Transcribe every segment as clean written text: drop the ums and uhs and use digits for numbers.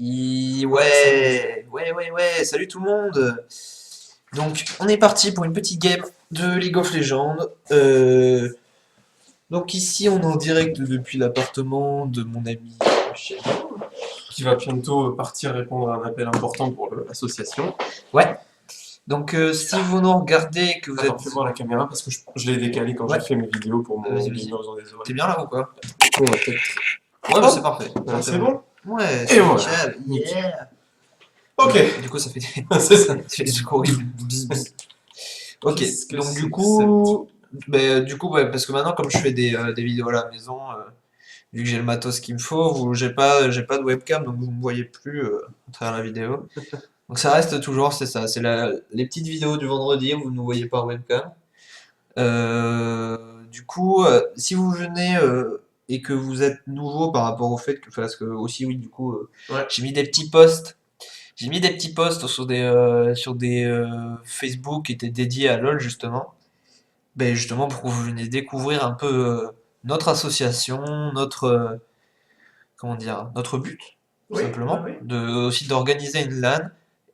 Ouais, salut tout le monde. Donc, on est parti pour une petite game de League of Legends. Donc ici, on est en direct depuis l'appartement de mon ami Michel. Qui va bientôt partir répondre à un appel important pour l'association. Ouais. Donc, si vous nous regardez, que vous Attends, êtes... fais voir la caméra parce que je l'ai décalé quand Ouais. j'ai fait mes vidéos pour mon Vas-y. gamer dans des T'es oreilles. bien là ou quoi? Bon, on va peut-être. Ouais, bah, Hop. c'est parfait. C'est bon. Ouais, Et c'est voilà. Michel. Yeah. Ok. Du coup, ça fait C'est ça. ça fait des trucs horribles. Bzz, bzz. Ok, Qu'est-ce que donc c'est du que cette- coup, ouais, parce que maintenant comme je fais des vidéos à la maison, vu que j'ai le matos qu'il me faut, j'ai pas de webcam, donc vous me voyez plus à travers la vidéo. Donc ça reste toujours, c'est ça, les petites vidéos du vendredi où vous ne nous voyez pas en webcam. Du coup, si vous venez et que vous êtes nouveau par rapport au fait que, parce que aussi oui, du coup, Ouais. j'ai mis des petits posts. J'ai mis des petits posts sur des Facebook qui étaient dédiés à LoL justement. Ben justement pour que vous veniez découvrir un peu notre association, comment dire, notre but, tout Oui, oui, simplement, oui. aussi d'organiser une LAN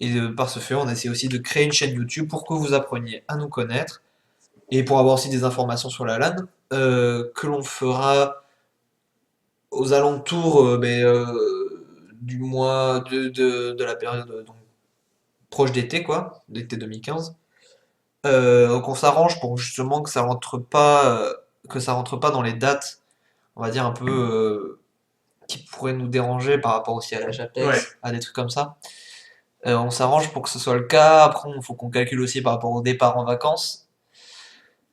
et par ce fait on essaie aussi de créer une chaîne YouTube pour que vous appreniez à nous connaître et pour avoir aussi des informations sur la LAN que l'on fera aux alentours du mois de la période donc, proche d'été quoi, d'été 2015. Donc on s'arrange pour justement que ça rentre pas dans les dates, on va dire un peu qui pourraient nous déranger par rapport aussi à la Ouais. JAPEX, à des trucs comme ça. On s'arrange pour que ce soit le cas. Après, il faut qu'on calcule aussi par rapport au départ en vacances.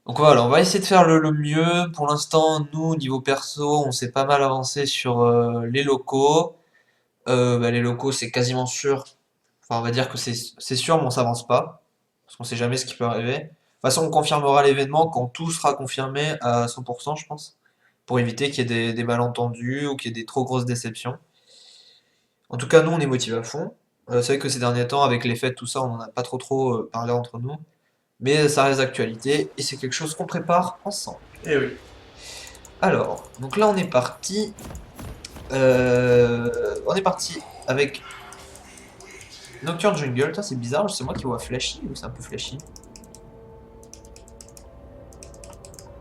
Donc voilà, on va essayer de faire le mieux. Pour l'instant, nous, niveau perso, on s'est pas mal avancé sur les locaux. Les locaux, c'est quasiment sûr. Enfin, on va dire que c'est sûr, mais on s'avance pas. Parce qu'on sait jamais ce qui peut arriver. De toute façon, on confirmera l'événement quand tout sera confirmé à 100%, je pense. Pour éviter qu'il y ait des malentendus ou qu'il y ait des trop grosses déceptions. En tout cas, nous, on est motivés à fond. C'est vrai que ces derniers temps, avec les fêtes, tout ça, on n'en a pas trop parlé entre nous. Mais ça reste d'actualité et c'est quelque chose qu'on prépare ensemble. Eh oui. Alors, donc là, on est parti. On est parti avec Nocturne Jungle. Ça, c'est bizarre, c'est moi qui vois flashy ou c'est un peu flashy?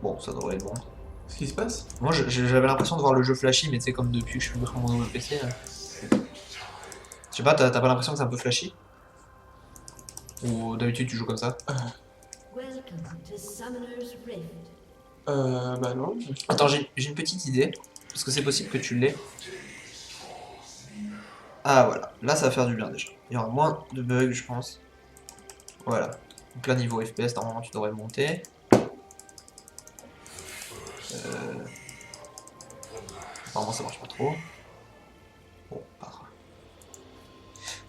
Bon, ça devrait être bon. Qu'est-ce qui se passe? Moi, j'avais l'impression de voir le jeu flashy, mais tu sais, comme depuis que je suis sur mon nouveau PC. Je sais pas, t'as pas l'impression que c'est un peu flashy? Ou d'habitude tu joues comme ça? Bah non. Attends, j'ai une petite idée. Parce que c'est possible que tu l'aies. Ah voilà, là ça va faire du bien déjà. Il y aura moins de bugs, je pense. Voilà. Donc là, niveau FPS, normalement tu devrais monter. Apparemment ça marche pas trop. Bon, pas grave.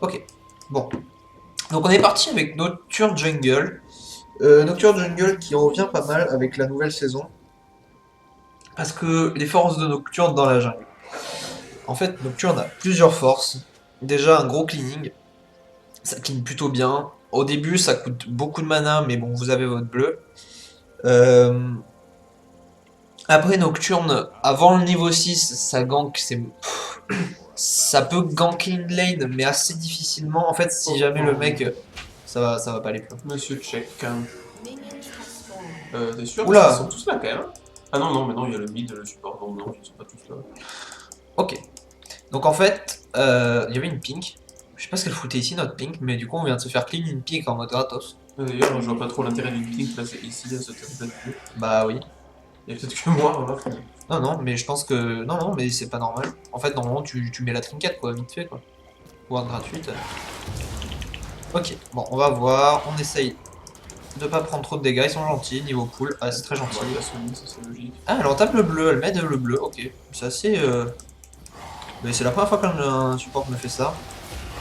Ok, bon. Donc on est parti avec Nocturne Jungle. Nocturne Jungle qui revient pas mal avec la nouvelle saison. Parce que les forces de Nocturne dans la jungle. En fait, Nocturne a plusieurs forces. Déjà un gros cleaning. Ça clean plutôt bien. Au début, ça coûte beaucoup de mana, mais bon, vous avez votre bleu. Euh, Après Nocturne, avant le niveau 6, ça gank, ça peut ganker une lane, mais assez difficilement. En fait, si jamais le mec, ça va pas aller plus loin. Monsieur Check. T'es sûr? Oula. Parce qu'ils sont tous là quand même. Ah non, non, mais non, il y a le mid, le support. Non, non, ils sont pas tous là. Ok. Donc en fait, il y avait une pink. Je sais pas ce qu'elle foutait ici, notre pink, mais du coup, on vient de se faire clean une pink en mode gratos. D'ailleurs, je vois pas trop l'intérêt d'une pink placée ici à ce stade. Bah oui. Il y a peut-être que moi, remarque. Non, mais je pense que. Non, mais c'est pas normal. En fait, normalement, tu mets la trinket, quoi, vite fait, quoi. Voire gratuite. Ok, bon, on va voir. On essaye de pas prendre trop de dégâts. Ils sont gentils, niveau pool. Ah, c'est très gentil. Ouais, la Sony, ça c'est logique. Ah, elle en tape le bleu, elle met le bleu, ok. C'est assez. Mais c'est la première fois qu'un support me fait ça.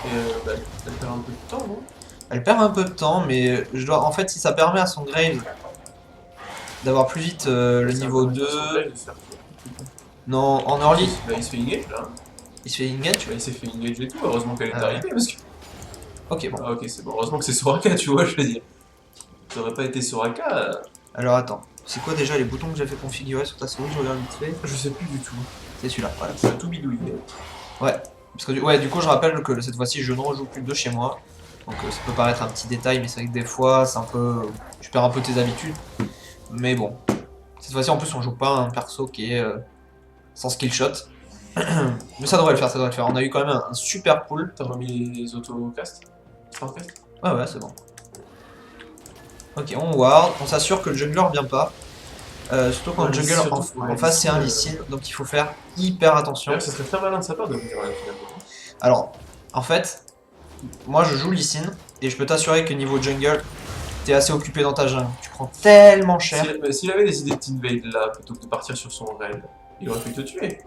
Et bah, elle perd un peu de temps, non? Elle perd un peu de temps, mais je dois. En fait, si ça permet à son Grave d'avoir plus vite le niveau 2. Non, en early. Bah, il se fait engage là. Il se fait engage. Bah, il s'est fait engage et tout. Heureusement qu'elle est arrivée parce que. Ok, bon. Ah, ok, c'est bon. Heureusement que c'est Soraka, tu vois, je veux dire. Ça aurait pas été Soraka. Alors attends, c'est quoi déjà les boutons que j'ai fait configurer sur ta souris? Je regarde vite fait. Je sais plus du tout. C'est celui-là, voilà. Ça a tout bidouillé. Ouais. Parce que ouais, du coup, je rappelle que cette fois-ci, je ne rejoue plus de chez moi. Donc ça peut paraître un petit détail, mais c'est vrai que des fois, c'est un peu... Tu perds un peu tes habitudes. Mais bon. Cette fois-ci, en plus, on joue pas un perso qui est sans skill shot. Mais ça devrait le faire, ça devrait le faire. On a eu quand même un super pool. T'as remis les autocasts? Sans cast? Ouais, ouais, c'est bon. Ok, on ward. On s'assure que le jungler revient pas. Surtout quand Ouais, le jungler surtout en, pour en les face, c'est un Lee Lee Sin, Sin. Donc il faut faire hyper attention. D'ailleurs, ça serait très malin de sa part de venir à la finale. Alors, en fait, moi je joue Lee Sin. Et je peux t'assurer que niveau jungle, t'es assez occupé dans ta jungle. Tu prends tellement cher. S'il avait décidé de t'invade là, plutôt que de partir sur son raid, il aurait pu te tuer.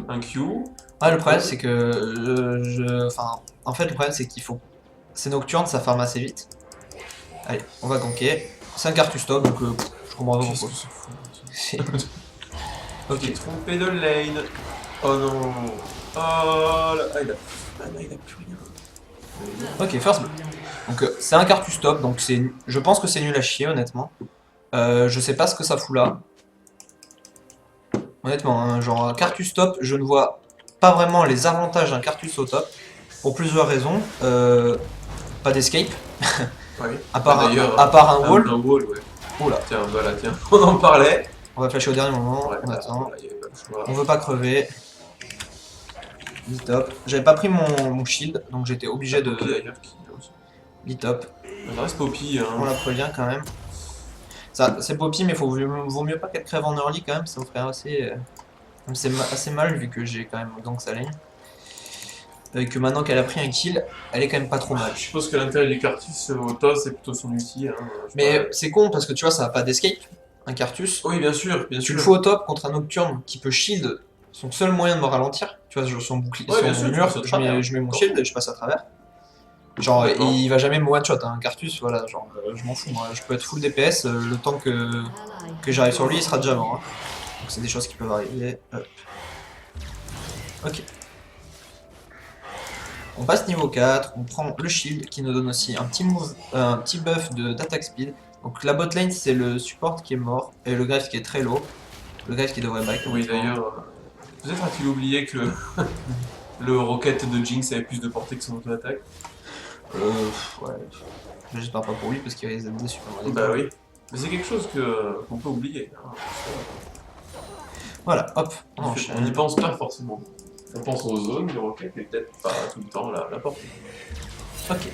Un Q. Ouais, le problème, c'est que enfin, en fait, le problème, c'est qu'il faut. C'est nocturne, ça farm assez vite. Allez, on va ganker. C'est un cartus top, donc je comprends pas Qu'est-ce pourquoi. que c'est fou. Ok, J'ai trompé de lane. Oh non. Oh là. Ah, il a plus rien. ok, first blood. Donc c'est un cartus top, donc je pense que c'est nul à chier, honnêtement. Je sais pas ce que ça fout là. Honnêtement, hein, genre cartus top, je ne vois pas vraiment les avantages d'un cartus au top. Pour plusieurs raisons. Pas d'escape, Ouais. à part, D'ailleurs, à part un wall. un wall, ouais. Oula, Tiens, voilà, tiens. On en parlait. on va flasher au dernier moment, Ouais, on attend. voilà, il y avait pas le choix. On veut pas crever. Lit top. J'avais pas pris mon shield, donc j'étais obligé de. Poppy, d'ailleurs, qui est aussi. Lit top. Ça reste Poppy, On hein. la prévient quand même. Ça, c'est Poppy, mais vaut mieux pas qu'elle crève en early quand même, ça me ferait assez mal vu que j'ai quand même gank sa lane. Et que maintenant qu'elle a pris un kill, elle est quand même pas trop mal. Je suppose que l'intérêt du Cartus au top, c'est plutôt son ulti. Hein. Mais c'est con parce que tu vois, ça a pas d'escape, un Cartus. Oui, bien sûr, bien Tu sûr. le fous au top contre un Nocturne qui peut shield son seul moyen de me ralentir. Tu vois, son bouclier, Ouais, bien son sûr, tu mur, passes au travers. je mets mon shield et je passe à travers. Genre, Complètement. il va jamais me one-shot, hein, un Cartus, voilà, genre, je m'en fous, moi. Je peux être full DPS, le temps que j'arrive sur lui, il sera déjà mort. Hein. Donc c'est des choses qui peuvent arriver. Hop. Ok. On passe niveau 4, on prend le shield qui nous donne aussi un petit buff d'attaque speed. Donc la bot lane c'est le support qui est mort et le Graves qui est très low. Le Graves qui devrait back. Oui, d'ailleurs, peut-être a-t-il oublié que le rocket de Jinx avait plus de portée que son auto-attaque. Ouais. J'espère pas pour lui parce qu'il risque d'être déçu. Bah oui. Mais c'est quelque chose qu'on peut oublier. Hein. Voilà, hop, on On enchaîne. n'y pense pas forcément. On pense aux zones, le rocket, et peut-être pas tout le temps la portée. Ok.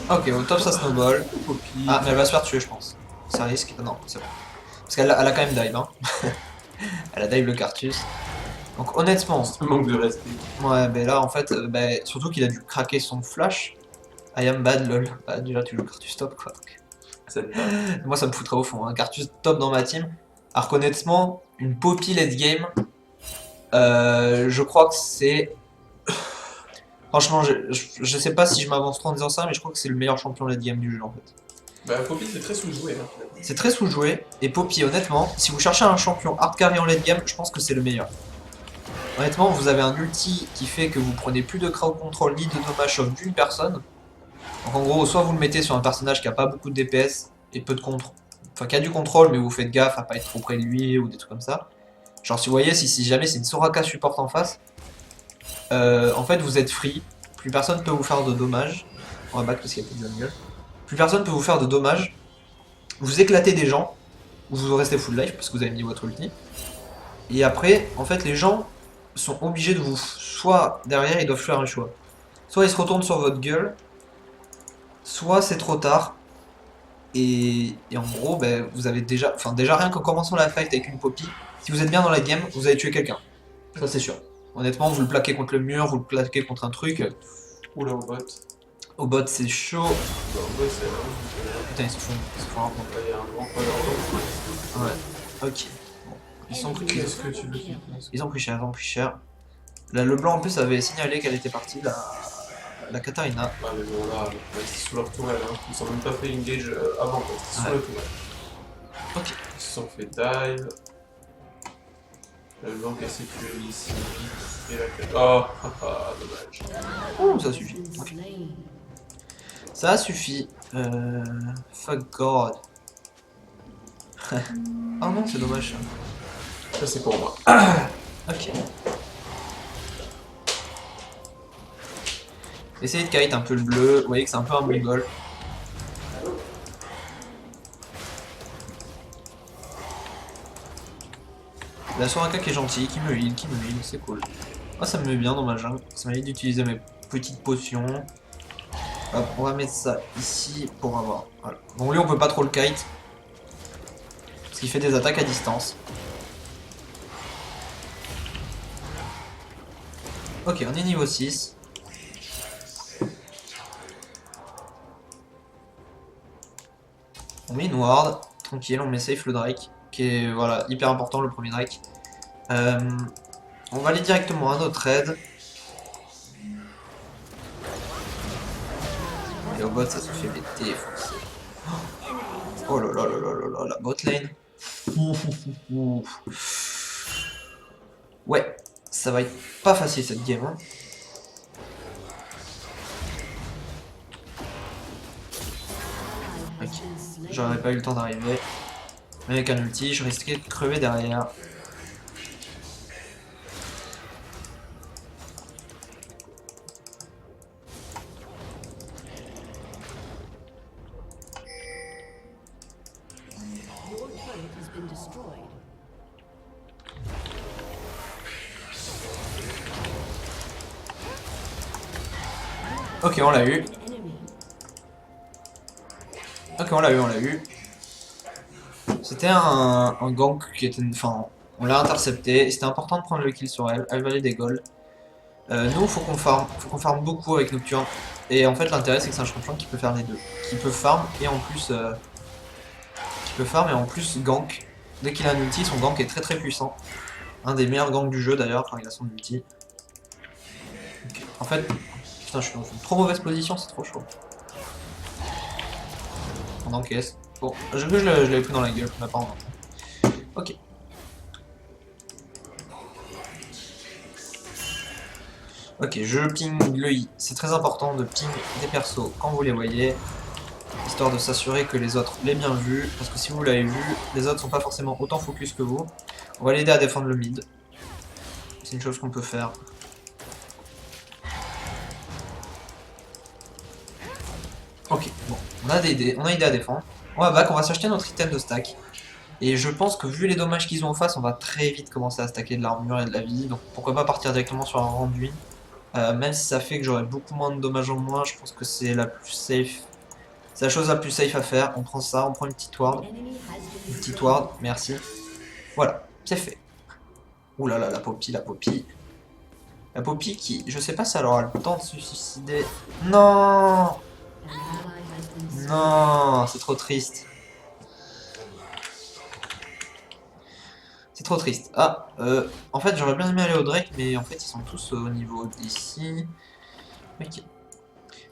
Ok, au top ça snowball. Poppy. Ah, mais elle va se faire tuer, je pense. Ça risque. Non, c'est bon. Parce qu'elle a quand même dive, hein. Elle a dive le Cartus. Donc honnêtement, Ce manque de respect. ouais, ben là en fait, surtout qu'il a dû craquer son flash. I am bad, lol. Bah, déjà, tu joues Cartus top quoi. Moi, ça me foutrait au fond. Un Cartus top dans ma team. Alors qu'honnêtement, une Poppy late game, je crois que c'est. Franchement, je sais pas si je m'avance trop en disant ça, mais je crois que c'est le meilleur champion late game du jeu en fait. Bah, Poppy, c'est très sous-joué. Hein, finalement. C'est très sous-joué, et Poppy, honnêtement, si vous cherchez un champion hard carry en late game, je pense que c'est le meilleur. Honnêtement, vous avez un ulti qui fait que vous prenez plus de crowd control ni de dommage sauf d'une personne. Donc en gros, soit vous le mettez sur un personnage qui a pas beaucoup de DPS et peu de contrôle. Enfin, qui a du contrôle, mais vous faites gaffe à pas être trop près de lui ou des trucs comme ça. Genre, si vous voyez, si jamais c'est une Soraka support en face, en fait, vous êtes free. Plus personne peut vous faire de dommages. On va back parce qu'il y a plus de jungle. Plus personne peut vous faire de dommages. Vous éclatez des gens, ou vous restez full life parce que vous avez mis votre ulti. Et après, en fait, les gens sont obligés de vous. Soit derrière, ils doivent faire un choix. Soit ils se retournent sur votre gueule, soit c'est trop tard. Et en gros, ben, vous avez déjà. Enfin, déjà rien qu'en commençant la fight avec une Poppy, si vous êtes bien dans la game, vous allez tuer quelqu'un. Ça, c'est sûr. Honnêtement, vous le plaquez contre le mur, vous le plaquez contre un truc. Oula, au bot. Au bot, c'est chaud. Bah, au bot, c'est là. Putain, ils se font un point. Il y a un grand color. Ouais. Ok. Bon. Ils sont pris. Qu'est-ce que tu veux qu'ils fassent? Ils ont pris cher, ils ont pris cher. Là, le blanc en plus avait signalé qu'elle était partie, la Katarina. Ah, mais bon, là, c'est sous leur tourelle. Hein. Ils sont même pas fait engage avant, quoi. C'est sous Ouais. la tourelle. Ok. Ils se sont fait dive. Le blanc qui a sécurisé ici. Et la quête. Oh, dommage. Oh, ça suffit. Ok. Ça suffit. Fuck God. Oh non, c'est dommage. Ça, c'est pour moi. Ok. Essayez de kite un peu le bleu, vous voyez que c'est un peu un mongol. La Soraka qui est gentille, qui me heal, c'est cool. Moi ça me met bien dans ma jungle, ça m'évite d'utiliser mes petites potions. Hop, on va mettre ça ici pour avoir... Voilà. Bon lui on peut pas trop le kite. Parce qu'il fait des attaques à distance. Ok, on est niveau 6. On met une ward, tranquille, on met safe le Drake, qui est voilà, hyper important le premier Drake. On va aller directement à notre raid. Et au bot ça se fait défoncer. Oh là là là là là là, la bot lane. Ouais, ça va être pas facile cette game. Hein. Ok, j'aurais pas eu le temps d'arriver. Mais avec un ulti, je risquais de crever derrière. Ok, on l'a eu. Ok, on l'a eu, on l'a eu. C'était un gank qui était... Enfin, on l'a intercepté. C'était important de prendre le kill sur elle. Elle valait des golds. Nous, faut qu'on farm beaucoup avec Nocturne. Et en fait, l'intérêt, c'est que c'est un champion qui peut faire les deux. Qui peut farm et en plus... gank. Dès qu'il a un ulti, son gank est très très puissant. Un des meilleurs ganks du jeu d'ailleurs, quand il a son ulti. Okay. En fait... Putain, je suis dans une trop mauvaise position, c'est trop chaud. On encaisse. Bon, j'ai vu que je l'avais pris dans la gueule, mais pas en même. Ok. Ok, je ping le I. C'est très important de ping des persos quand vous les voyez, histoire de s'assurer que les autres l'aient bien vu, parce que si vous l'avez vu, les autres sont pas forcément autant focus que vous. On va l'aider à défendre le mid. C'est une chose qu'on peut faire. Ok, bon, on a aidé à défendre. On va back, on va s'acheter notre item de stack. Et je pense que vu les dommages qu'ils ont en face, on va très vite commencer à stacker de l'armure et de la vie. Donc pourquoi pas partir directement sur un rendu. Même si ça fait que j'aurai beaucoup moins de dommages en moins, je pense que c'est la plus safe. C'est la chose la plus safe à faire. On prend ça, on prend une petite ward. Une petite ward, merci. Voilà, c'est fait. Ouh là là, la Poppy, la Poppy. La Poppy qui, je sais pas si elle aura le temps de se suicider. Non! Non, c'est trop triste. C'est trop triste. Ah, en fait, j'aurais bien aimé aller au Drake, mais en fait, ils sont tous au niveau d'ici. Ok.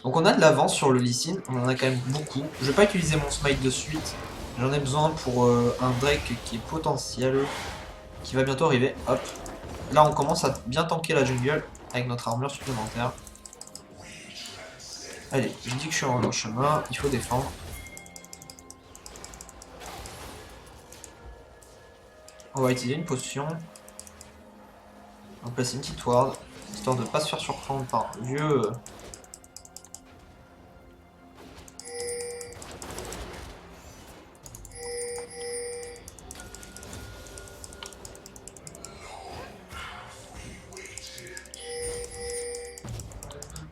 Donc on a de l'avance sur le Lee Sin, on en a quand même beaucoup. Je vais pas utiliser mon smite de suite. J'en ai besoin pour un Drake qui est potentiel, qui va bientôt arriver. Hop. Là, on commence à bien tanker la jungle avec notre armure supplémentaire. Allez, je dis que je suis en chemin, il faut défendre. On va utiliser une potion. On va placer une petite ward, histoire de ne pas se faire surprendre par un vieux...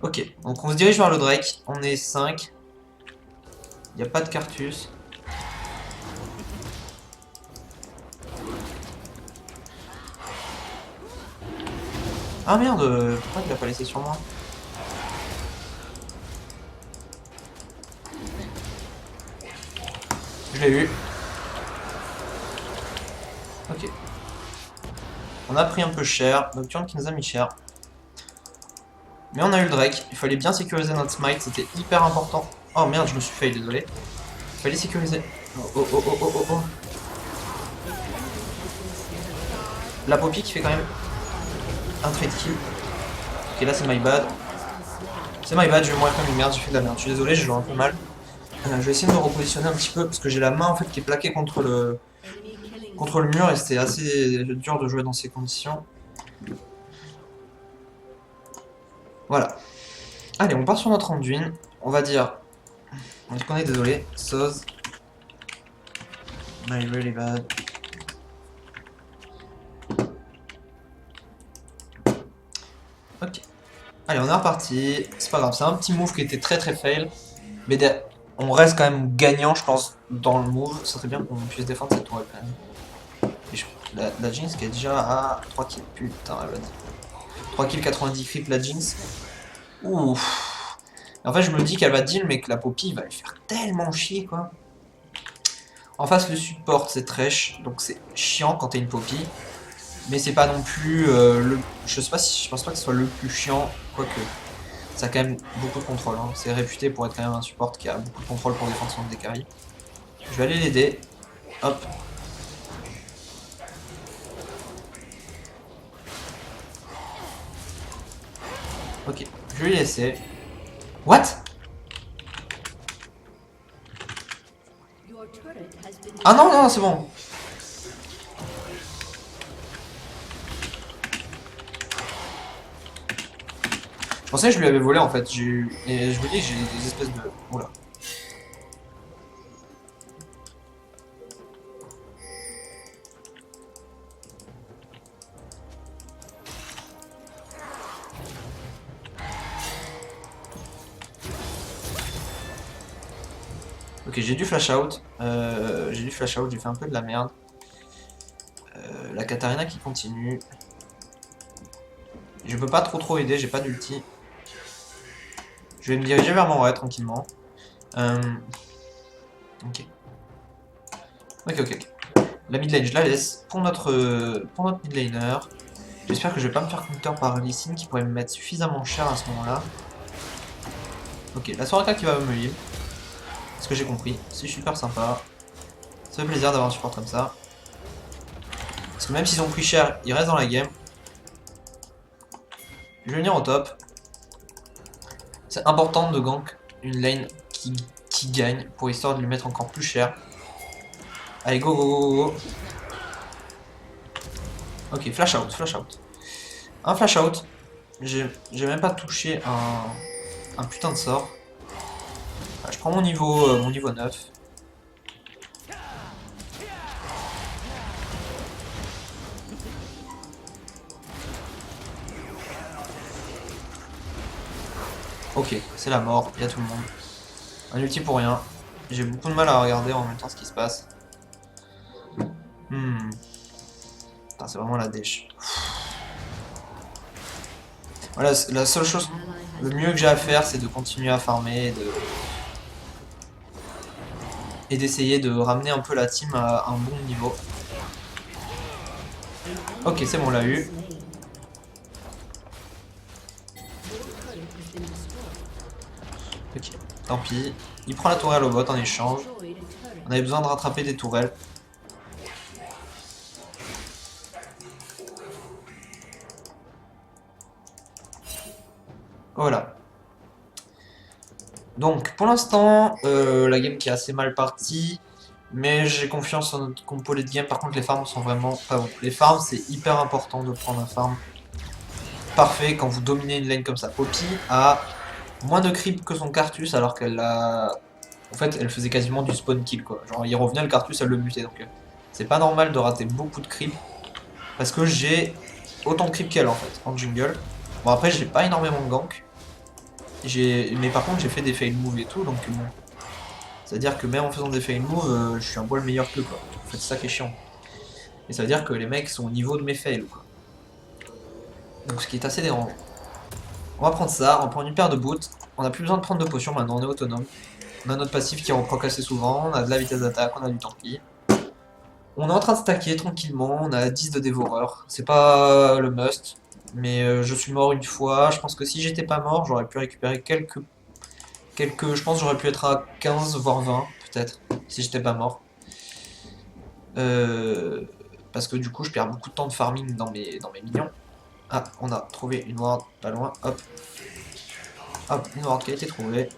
Ok, donc on se dirige vers le Drake, on est 5. Il n'y a pas de Cartus. Ah merde, pourquoi il l'a pas laissé sur moi? Je l'ai eu. Ok. On a pris un peu cher, Nocturne qui nous a mis cher. Mais on a eu le Drake, il fallait bien sécuriser notre smite, c'était hyper important. Oh merde, je me suis fail, désolé. Il fallait sécuriser. Oh oh oh oh oh oh oh. La Poppy qui fait quand même un trade kill. Ok, là c'est my bad. C'est my bad, je vais mourir comme une merde, j'ai fait de la merde. Je suis désolé, je joue un peu mal. Je vais essayer de me repositionner un petit peu parce que j'ai la main en fait qui est plaquée contre le mur et c'était assez dur de jouer dans ces conditions. Voilà. Allez, on part sur notre Anduin. On va dire... On dit qu'on est désolé. Soz. My really bad. Ok. Allez, on est reparti. C'est pas grave, c'est un petit move qui était très très fail. Mais on reste quand même gagnant, je pense, dans le move. Ça serait bien qu'on puisse défendre cette tourelle quand même. Et la Jinx qui est déjà à 3 kills. Putain, elle va dire. 3 kills, 90 creep la Jinx. Ouf. En fait, je me dis qu'elle va deal, mais que la Poppy va lui faire tellement chier, quoi. En face, le support, c'est trash, donc c'est chiant quand t'es une Poppy. Mais c'est pas non plus le... Je sais pas si... Je pense pas que ce soit le plus chiant, quoique. Ça a quand même beaucoup de contrôle, hein. C'est réputé pour être quand même un support qui a beaucoup de contrôle pour défendre son DKI. Je vais aller l'aider. Hop. Ok, je vais lui laisser. What? Ah non, non, c'est bon. Je pensais que je lui avais volé en fait. Et je vous dis que j'ai des espèces de... Oula. Ok, j'ai dû flash out. J'ai fait un peu de la merde. La Katarina qui continue. Je peux pas trop aider, j'ai pas d'ulti. Je vais me diriger vers mon raid tranquillement. Ok. Ok. La mid lane, je la laisse pour notre mid laner. J'espère que je vais pas me faire counter par Lee Sin qui pourrait me mettre suffisamment cher à ce moment-là. Ok, la Soraka qui va me heal. Ce que j'ai compris, c'est super sympa. Ça fait plaisir d'avoir un support comme ça. Parce que même s'ils ont pris cher, ils restent dans la game. Je vais venir au top. C'est important de gank une lane qui gagne pour histoire de lui mettre encore plus cher. Allez, go. Ok, flash out. Un flash out. J'ai même pas touché un putain de sort. Je prends mon niveau 9. Ok, c'est la mort, il y a tout le monde. Un ulti pour rien. J'ai beaucoup de mal à regarder en même temps ce qui se passe. Putain, c'est vraiment la dèche. Voilà, la seule chose, le mieux que j'ai à faire, c'est de continuer à farmer et d'essayer de ramener un peu la team à un bon niveau. Ok, c'est bon, on l'a eu. Ok, tant pis. Il prend la tourelle au bot en échange. On avait besoin de rattraper des tourelles. Voilà. Donc, pour l'instant, la game qui est assez mal partie. Mais j'ai confiance en notre compo late game. Par contre, les farms sont vraiment pas bons. Les farms, c'est hyper important de prendre un farm parfait quand vous dominez une lane comme ça. Poppy a moins de creep que son Cartus alors qu'elle a... En fait, elle faisait quasiment du spawn kill quoi. Genre, il revenait, le Cartus, elle le butait. Donc, c'est pas normal de rater beaucoup de creep. Parce que j'ai autant de creep qu'elle en fait, en jungle. Bon, après, j'ai pas énormément de gank. Mais par contre, j'ai fait des fail moves et tout, donc bon. C'est-à-dire que même en faisant des fail moves, je suis un poil meilleur qu'eux quoi. En fait, c'est ça qui est chiant. Et ça veut dire que les mecs sont au niveau de mes fails quoi. Donc ce qui est assez dérangeant. On va prendre ça, on prend une paire de boots. On n'a plus besoin de prendre de potions maintenant, on est autonome. On a notre passif qui reproc assez souvent, on a de la vitesse d'attaque, on a du tanky. On est en train de stacker tranquillement, on a 10 de dévoreur. C'est pas le must, mais je suis mort une fois. Je pense que si j'étais pas mort, j'aurais pu récupérer quelques... Je pense que j'aurais pu être à 15 voire 20 peut-être, si j'étais pas mort. Parce que du coup je perds beaucoup de temps de farming dans mes minions. Ah, on a trouvé une ward pas loin, hop. Hop, une ward qui a été trouvée.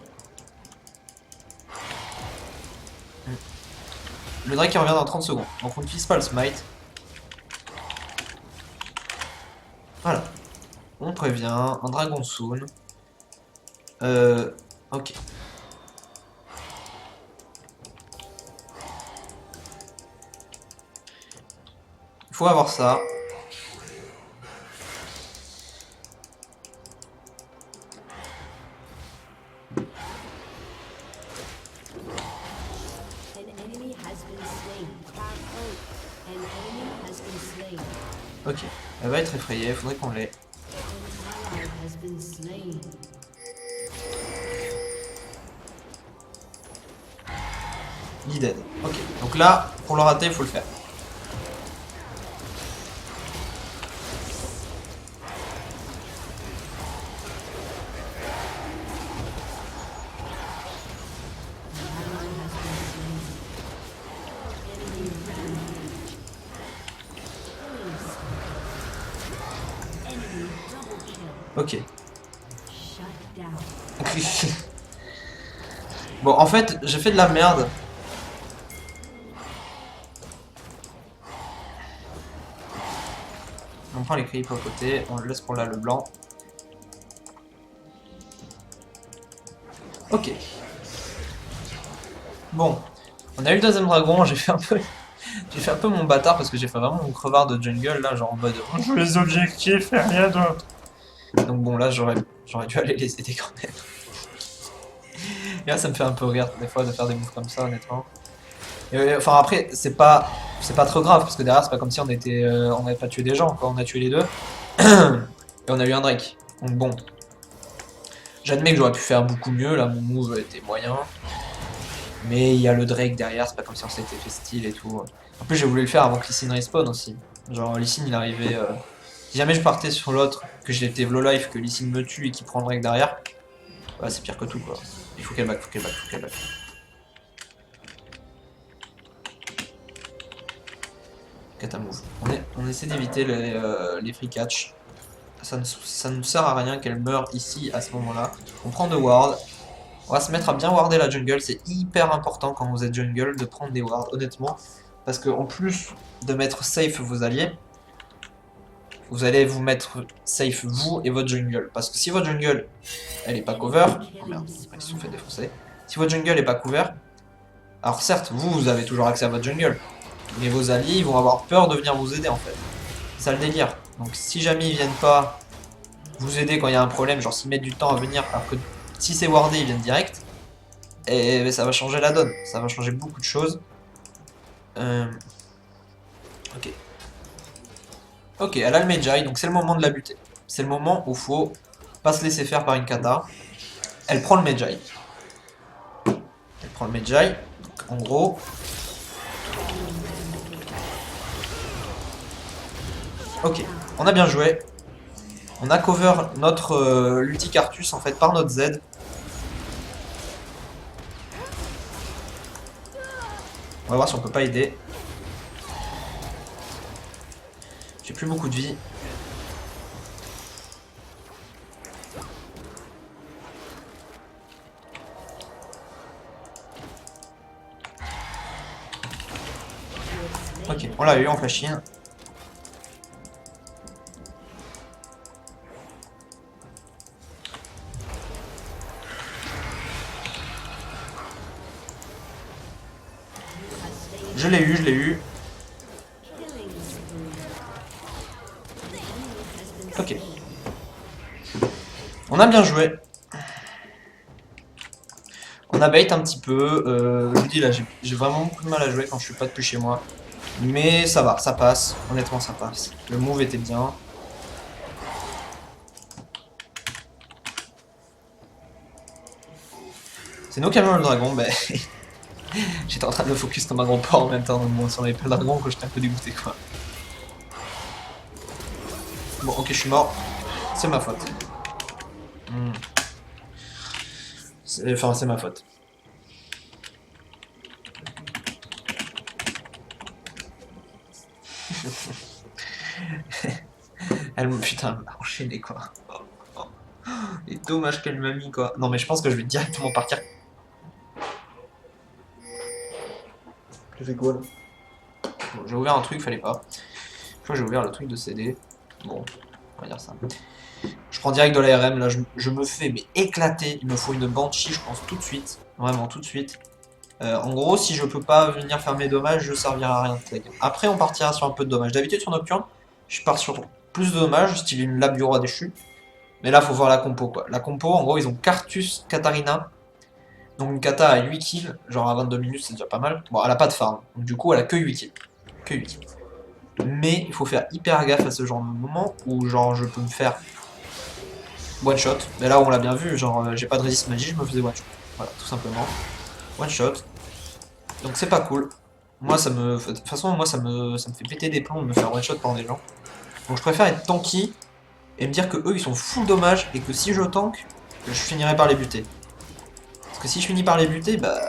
Le Drake qui revient dans 30 secondes, donc on n'utilise pas le smite. Voilà. On prévient, un dragon soon. Ok. Il faut avoir ça. Ok, elle va être effrayée, il faudrait qu'on l'ait. Il est dead. Ok, donc là, pour le rater, il faut le faire. Ok. Bon, en fait, j'ai fait de la merde. On prend les creeps à côté, on le laisse pour là le blanc. Ok. Bon, on a eu le deuxième dragon, j'ai fait un peu... J'ai fait un peu mon bâtard parce que j'ai fait vraiment mon crevard de jungle là, genre en mode on joue les objectifs et rien d'autre. Donc bon là j'aurais dû aller les aider quand même. Et là ça me fait un peu rire des fois de faire des moves comme ça honnêtement. Et, enfin après c'est pas trop grave parce que derrière c'est pas comme si on était on n'avait pas tué des gens quoi, on a tué les deux. Et on a eu un Drake. Donc bon. J'admets que j'aurais pu faire beaucoup mieux, là mon move était moyen. Mais il y a le Drake derrière, c'est pas comme si on s'était fait style et tout. En plus j'ai voulu le faire avant que Lee Sin respawn aussi. Genre Lee Sin il arrivait... Si jamais je partais sur l'autre, que j'étais low life, que Lee Sin me tue et qu'il prend le Drake derrière, bah, c'est pire que tout quoi. Il faut qu'elle back, faut qu'elle back, faut qu'elle back. Kata move. On essaie d'éviter les free catch. Ça ne sert à rien qu'elle meure ici à ce moment-là. On prend de ward. On va se mettre à bien warder la jungle, c'est hyper important quand vous êtes jungle de prendre des wards, honnêtement. Parce que en plus de mettre safe vos alliés, vous allez vous mettre safe vous et votre jungle. Parce que si votre jungle, elle est pas cover... Oh merde, ils se sont fait défoncer. Si votre jungle est pas couvert, alors certes, vous avez toujours accès à votre jungle. Mais vos alliés, ils vont avoir peur de venir vous aider en fait. C'est ça le délire. Donc si jamais ils viennent pas vous aider quand il y a un problème, genre s'ils mettent du temps à venir, alors que si c'est wardé, ils viennent direct, et ça va changer la donne. Ça va changer beaucoup de choses. Ok. Ok, elle a le Medjay, donc c'est le moment de la buter. C'est le moment où faut pas se laisser faire par une kata. Elle prend le Medjay. Elle prend le Medjay. Donc en gros... Ok, on a bien joué. On a cover notre Luticartus en fait par notre Z. On va voir si on peut pas aider. J'ai plus beaucoup de vie. Ok, on l'a eu en flash in. Je l'ai eu, je l'ai eu. Ok. On a bien joué. On a bait un petit peu. Je vous dis là, j'ai vraiment beaucoup de mal à jouer quand je suis pas depuis chez moi. Mais ça va, ça passe. Honnêtement, ça passe. Le move était bien. C'est nous qui avons le dragon. Ben... J'étais en train de me focus comme un grand porc en même temps. Donc bon, si on avait pas le dragon, j'étais un peu dégoûté quoi. Bon, ok, je suis mort. C'est ma faute. Enfin, c'est ma faute. Putain, elle m'a enchaîné quoi. Et dommage qu'elle m'a mis quoi. Non mais je pense que je vais directement partir. J'ai fait quoi là? Bon, j'ai ouvert un truc, fallait pas. Je crois que j'ai ouvert le truc de CD. Bon, on va dire ça. Je prends direct de l'ARM, là je me fais mais éclater. Il me faut une Banshee, je pense, tout de suite. Vraiment, tout de suite. En gros, si je peux pas venir faire mes dommages, je servirai à rien. Après, on partira sur un peu de dommages. D'habitude, sur Nocturne, je pars sur plus de dommages, style une lame du roi déchu. Mais là, faut voir la compo, quoi. La compo, en gros, ils ont Cartus, Katarina. Donc une kata à 8 kills, genre à 22 minutes, c'est déjà pas mal. Bon, elle a pas de farm, donc du coup, elle a que 8 kills. Que 8 kills. Mais il faut faire hyper gaffe à ce genre de moment où, genre, je peux me faire one shot. Mais là, on l'a bien vu, genre, j'ai pas de résist magie, je me faisais one shot. Voilà, tout simplement. One shot. Donc c'est pas cool. Moi, ça me. De toute façon, moi, ça me fait péter des plombs de me faire one shot pendant des gens. Donc je préfère être tanky et me dire que eux, ils sont full dommage et que si je tank, je finirai par les buter. Parce que si je finis par les buter, bah,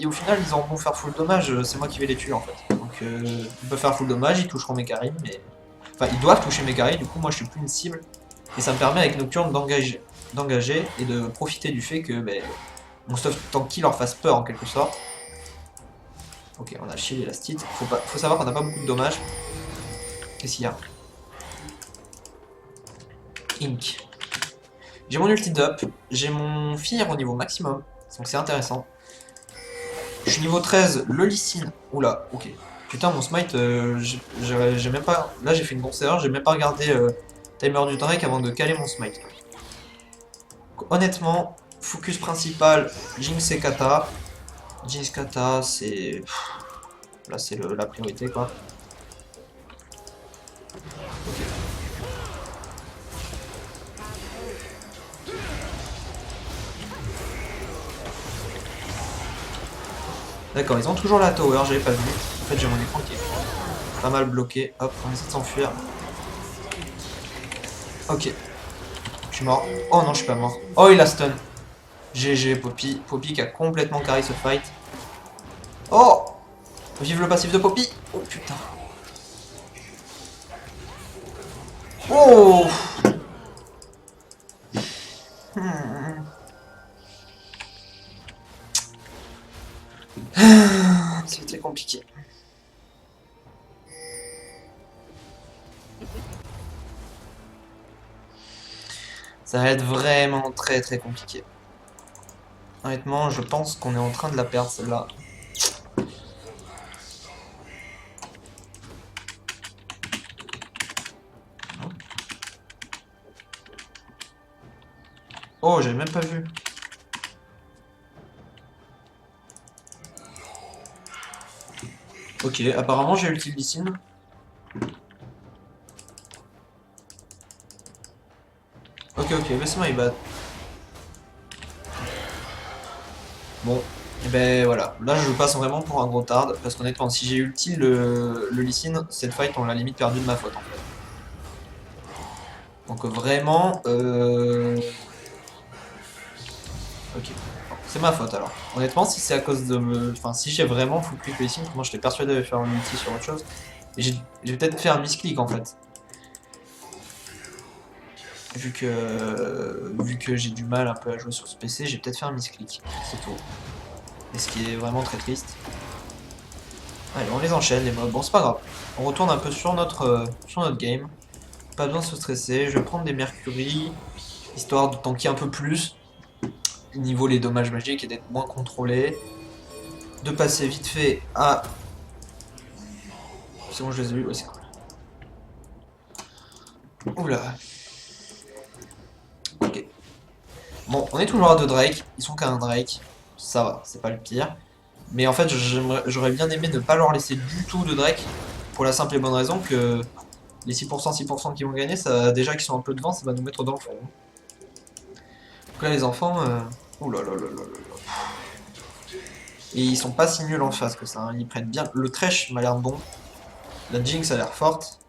au final, ils en vont faire full dommage, c'est moi qui vais les tuer en fait. Donc ils peuvent faire full dommage, ils toucheront mes carries, mais. Enfin, ils doivent toucher mes carries, du coup, moi, je suis plus une cible. Et ça me permet avec Nocturne d'engager et de profiter du fait que ben, mon stuff tanky leur fasse peur en quelque sorte. Ok, on a shield la stit. Faut savoir qu'on n'a pas beaucoup de dommages. Qu'est-ce qu'il y a? Ink. J'ai mon ulti up, j'ai mon fear au niveau maximum, donc c'est intéressant. Je suis niveau 13, le Lee Sin. Oula, ok. Putain, mon smite, j'ai même pas. Là, j'ai fait une grosse erreur, j'ai même pas regardé timer du Drake avant de caler mon smite. Donc, honnêtement, focus principal, Jinx et Kata. Jinx Kata, c'est. Là, c'est la priorité quoi. Ok. D'accord, ils ont toujours la tower, j'avais pas vu. En fait, j'ai mon écran qui est pas mal bloqué. Hop, on essaie de s'enfuir. Ok. Je suis mort. Oh non, je suis pas mort. Oh, il a stun. GG, Poppy. Poppy qui a complètement carry ce fight. Oh! Vive le passif de Poppy. Oh putain. Oh! C'est très compliqué. Ça va être vraiment très très compliqué. Honnêtement, je pense qu'on est en train de la perdre celle-là. Oh, j'ai même pas vu. Ok, apparemment j'ai ulti Lee Sin. Ok, laisse-moi y battre. Bon, et ben voilà. Là, je passe vraiment pour un gros tard. Parce qu'honnêtement, si j'ai ulti le Lee Sin, cette fight, on l'a limite perdu de ma faute en fait. Donc vraiment, ok. C'est ma faute alors. Honnêtement, si c'est à cause de me. Enfin, si j'ai vraiment full click Lee Sin, moi j'étais persuadé de faire un ulti sur autre chose. Et j'ai peut-être fait un misclick en fait. Vu que j'ai du mal un peu à jouer sur ce PC, j'ai peut-être fait un misclick. C'est tout. Et ce qui est vraiment très triste. Allez, on les enchaîne les mobs. Bon, c'est pas grave. On retourne un peu sur notre game. Pas besoin de se stresser. Je vais prendre des Mercury, histoire de tanker un peu plus. Niveau les dommages magiques et d'être moins contrôlé. De passer vite fait à... C'est bon, je les ai eu. Ouais, c'est cool. Oula. Ok. Bon, on est toujours à 2 Drake. Ils sont qu'à un Drake. Ça va, c'est pas le pire. Mais en fait, j'aurais bien aimé ne pas leur laisser du tout de Drake. Pour la simple et bonne raison que les 6% qui vont gagner, ça, déjà qu'ils sont un peu devant, ça va nous mettre dans le fond. Donc là, les enfants... Ouh là là là là là. Et ils sont pas si nuls en face que ça. Hein. Ils prennent bien. Le Thresh m'a l'air bon. La Jinx a l'air forte.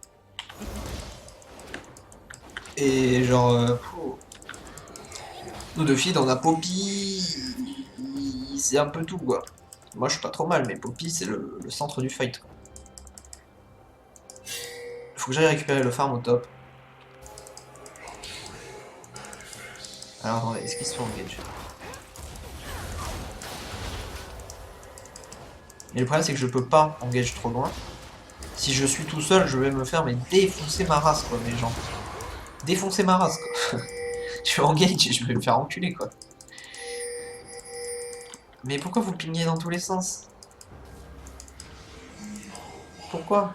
Et genre... Nous deux filles, on a Poppy. C'est un peu tout quoi. Moi je suis pas trop mal, mais Poppy c'est le centre du fight. Quoi. Faut que j'aille récupérer le farm au top. Alors attendez, est-ce qu'ils se font engage? Mais le problème c'est que je peux pas engage trop loin. Si je suis tout seul, je vais me faire mais défoncer ma race quoi, mes gens. Défoncer ma race quoi. Je suis engage et je vais me faire enculer quoi. Mais pourquoi vous pignez dans tous les sens? Pourquoi?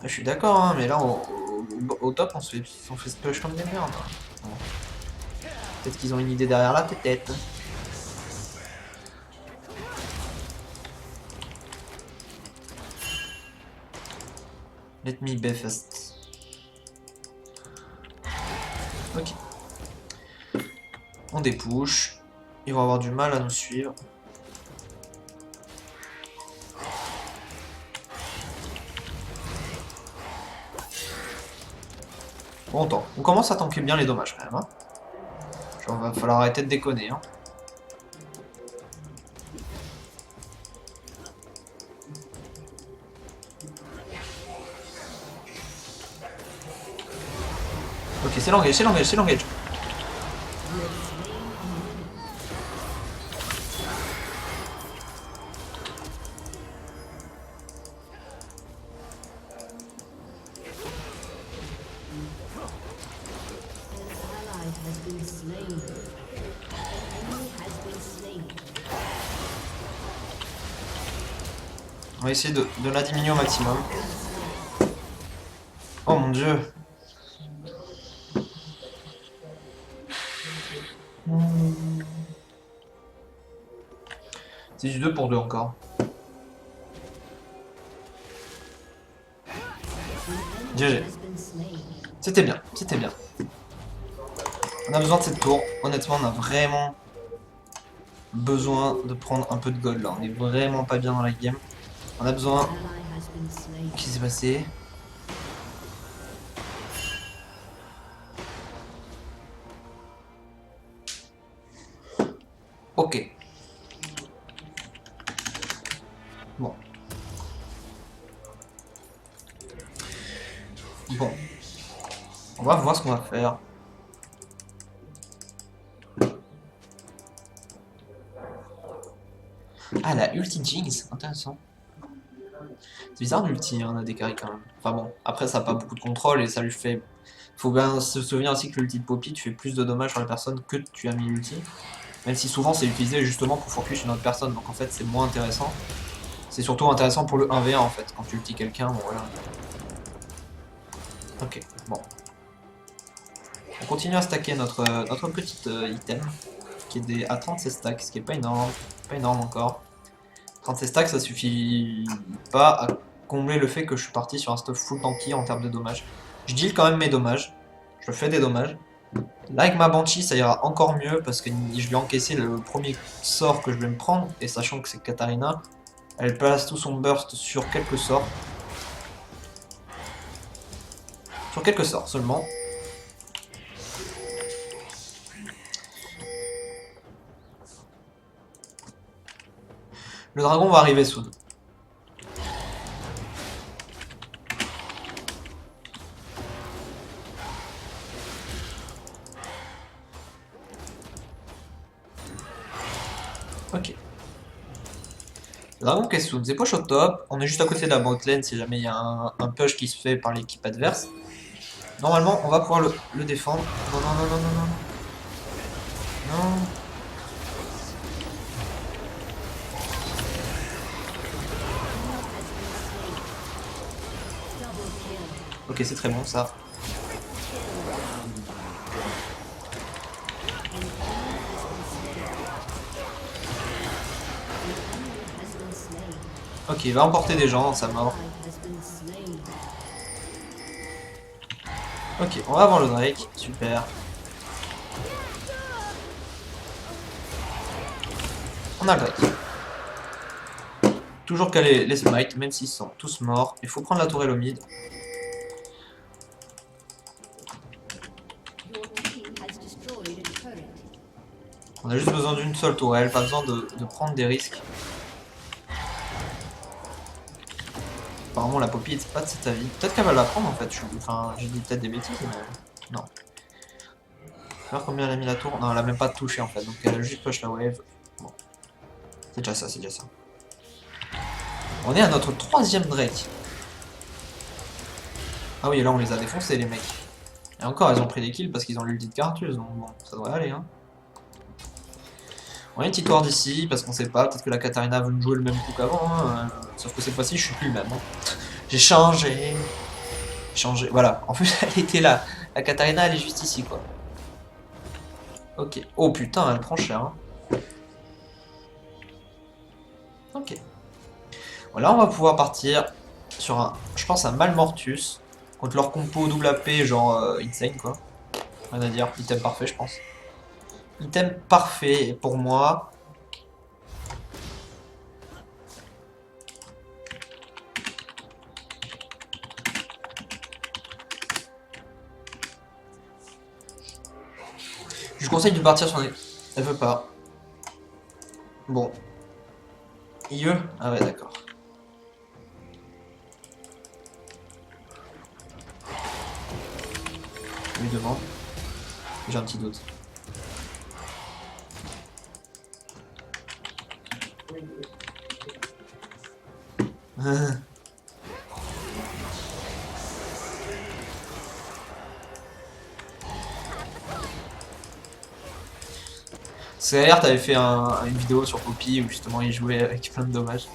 Je suis d'accord, hein, mais là au top on se fait spush comme des merdes. Bon. Peut-être qu'ils ont une idée derrière la tête. Let me be fast. Ok. On dépouche. Ils vont avoir du mal à nous suivre. Bon temps. On commence à tanker bien les dommages quand même. Hein. Genre, va falloir arrêter de déconner. Hein. Ok, c'est l'engage, c'est l'engage, c'est l'engage. On va essayer de la diminuer au maximum. Oh mon dieu. C'est du 2 pour 2 encore. GG. C'était bien, c'était bien. On a besoin de cette tour. Honnêtement, on a vraiment besoin de prendre un peu de gold là. On est vraiment pas bien dans la game. On a besoin... Qu'est-ce qui s'est passé? Ok. Bon. Bon. On va voir ce qu'on va faire. Ah, la ulti Jinx, intéressant. C'est bizarre l'ulti, hein, on a des carries quand même. Enfin bon, après ça n'a pas beaucoup de contrôle et ça lui fait... Faut bien se souvenir aussi que l'ulti de Poppy, tu fais plus de dommages sur la personne que tu as mis l'ulti. Même si souvent c'est utilisé justement pour focus une autre personne, donc en fait c'est moins intéressant. C'est surtout intéressant pour le 1v1 en fait, quand tu ultis quelqu'un, bon voilà. Ok, bon. On continue à stacker notre petit item, qui est à 36 stacks, ce qui est pas énorme encore. 36 stacks, ça suffit pas à combler le fait que je suis parti sur un stuff full tanky en termes de dommages. Je deal quand même mes dommages, je fais des dommages. Là avec ma Banshee ça ira encore mieux parce que je vais encaisser le premier sort que je vais me prendre, et sachant que c'est Katarina, elle place tout son burst sur quelques sorts. Sur quelques sorts seulement. Le dragon va arriver soon. Ok. Le dragon qui est soon, c'est push au top. On est juste à côté de la bot lane si jamais il y a un push qui se fait par l'équipe adverse. Normalement, on va pouvoir le défendre. Non, non, non, non, non, non. Non. Ok, c'est très bon ça. Ok, il va emporter des gens dans sa mort. Ok, on va avoir le Drake, super. On a le Drake. Toujours caler les smites, même s'ils sont tous morts. Il faut prendre la tourelle au mid. On a juste besoin d'une seule tourelle, pas besoin de prendre des risques. Apparemment la Poppy est pas de cet avis. Peut-être qu'elle va la prendre en fait. Enfin, j'ai dit peut-être des bêtises, mais non. Voir combien elle a mis la tour. Non, elle a même pas touché en fait, donc elle a juste push la wave. Bon. C'est déjà ça, c'est déjà ça. On est à notre 3ème Drake. Ah oui, là on les a défoncés les mecs. Et encore, ils ont pris des kills parce qu'ils ont l'ulti de Cartus, donc bon, ça devrait aller. Hein. On a une petite ward ici parce qu'on sait pas, peut-être que la Katarina veut nous jouer le même coup qu'avant. Hein. Sauf que cette fois-ci, je suis plus le même. Hein. J'ai changé. Changé. Voilà, en plus elle était là. La Katarina elle est juste ici quoi. Ok. Oh putain, elle prend cher. Hein. Ok. Voilà, on va pouvoir partir sur un, je pense, un Malmortus contre leur compo double AP, genre insane quoi. Rien à dire, item parfait, je pense. Item parfait pour moi. Je conseille de partir sur des. Elle veut pas. Bon. IE. Ah ouais, d'accord. Je lui demande. J'ai un petit doute. C'est d'ailleurs, t'avais fait une vidéo sur Poppy où justement il jouait avec plein de dommages.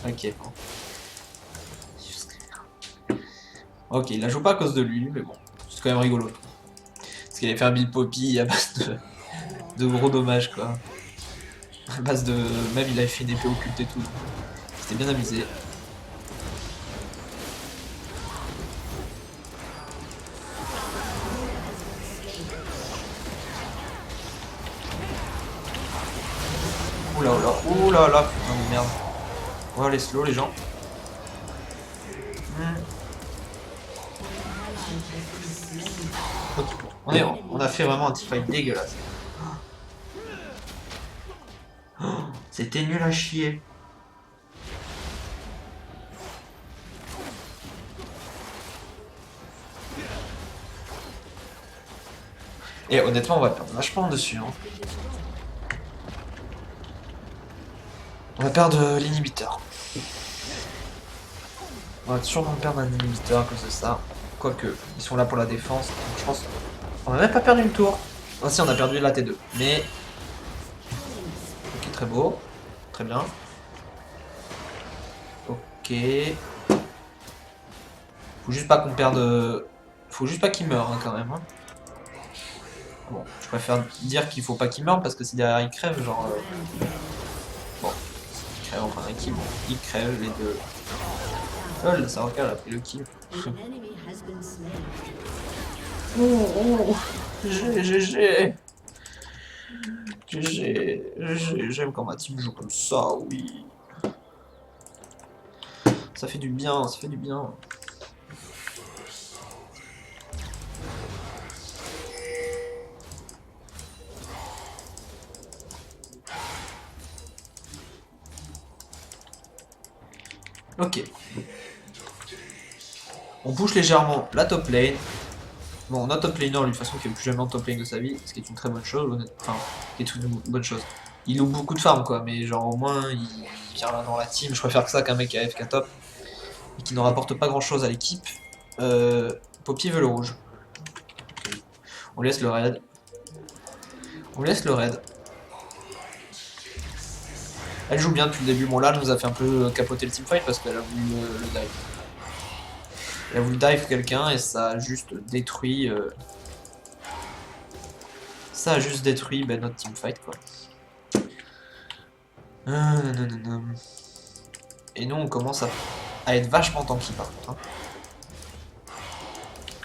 Ok, bon. Ok, il la joue pas à cause de lui, mais bon, c'est quand même rigolo. Parce qu'il avait fait un build Poppy à base de gros dommages quoi. À base de. Même il avait fait une épée occulte et tout. C'était bien amusé. Oula oula, oula là, putain de merde. On va aller slow les gens. Ok, on a fait vraiment un teamfight dégueulasse. Oh, c'était nul à chier. Et honnêtement, on va perdre vachement dessus. Hein. On va perdre l'inhibiteur. On va sûrement perdre un inhibiteur à cause de ça. Quoique, ils sont là pour la défense. Donc je pense qu'on a même pas perdu une tour. Ah si, on a perdu la T2. Mais... Ok, très beau. Très bien. Ok. Faut juste pas qu'on perde... Faut juste pas qu'il meure hein, quand même. Hein. Bon, je préfère dire qu'il faut pas qu'il meure parce que si derrière il crève, genre... Bon, il crève enfin un kill, bon, il crève les deux. Lol, ça regarde, a pris le kill. Oh, GG. J'aime quand ma team joue comme ça, oui. Ça fait du bien, ça fait du bien. Ok. On push légèrement la top lane. Bon, notre top laner, lui, de toute façon, qui est plus jamais en top lane de sa vie, ce qui est une très bonne chose, honnêtement. Enfin, qui est une bonne chose. Il loupe beaucoup de farm, quoi, mais genre, au moins, il vient là dans la team. Je préfère que ça qu'un mec qui a FK top et qui ne rapporte pas grand chose à l'équipe. Poppy veut le rouge. On laisse le raid. On laisse le raid. Elle joue bien depuis le début. Bon, là, elle nous a fait un peu capoter le teamfight parce qu'elle a voulu le dive. Elle a voulu dive quelqu'un et ça a juste détruit. Ça a juste détruit notre teamfight quoi. Et nous on commence à être vachement tanky par contre. Hein.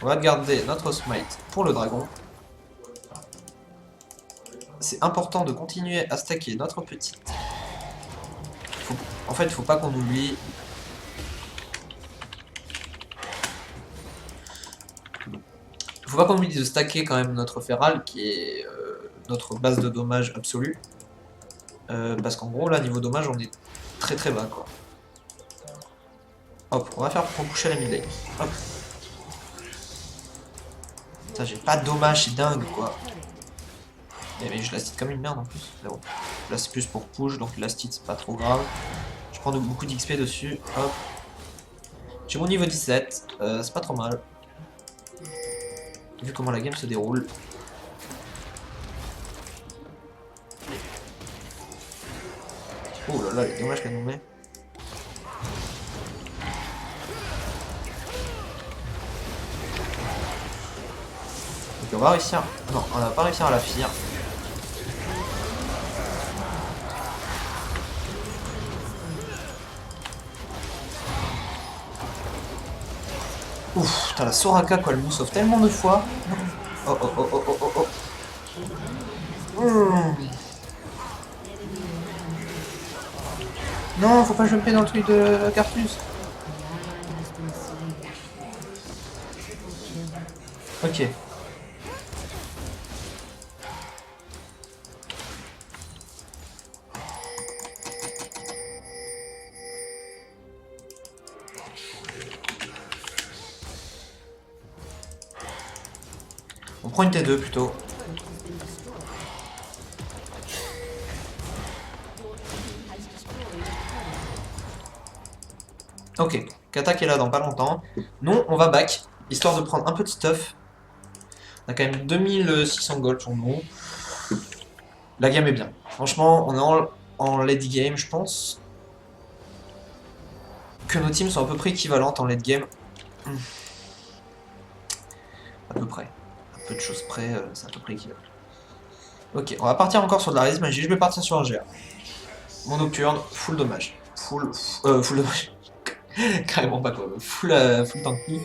On va garder notre smite pour le dragon. C'est important de continuer à stacker notre petite. En fait, il faut pas qu'on oublie. Faut pas qu'on oublie de stacker quand même notre feral qui est notre base de dommage absolue. Parce qu'en gros là niveau dommage on est très très bas quoi. Hop, on va faire pour boucher la mid lane. Hop. Putain j'ai pas de dommage, c'est dingue quoi. Mais je last comme une merde en plus. Mais bon. Là c'est plus pour push donc last c'est pas trop grave. Je prends beaucoup d'XP dessus. Hop. J'ai mon niveau 17, c'est pas trop mal. Vu comment la game se déroule. Oh là là, les dommages qu'elle nous met. Ok, on va réussir. Non, on va pas réussir à la finir. Ouf, putain, la Soraka quoi, elle nous sauve tellement de fois. Oh oh oh oh oh oh oh. Non, faut pas jumper dans le truc de Cartus. Ok. On prend une T2 plutôt. Ok, Kata qui est là dans pas longtemps. Nous, on va back, histoire de prendre un peu de stuff. On a quand même 2600 gold sur nous. La game est bien. Franchement, on est en late game, je pense. Que nos teams sont à peu près équivalentes en late game. À peu près. Un peu de choses près, c'est à peu près équivalent. Ok, on va partir encore sur de la résiste magie. Je vais partir sur un GA. Mon nocturne, full dommage. Full dommage. Carrément pas quoi. Full tanky.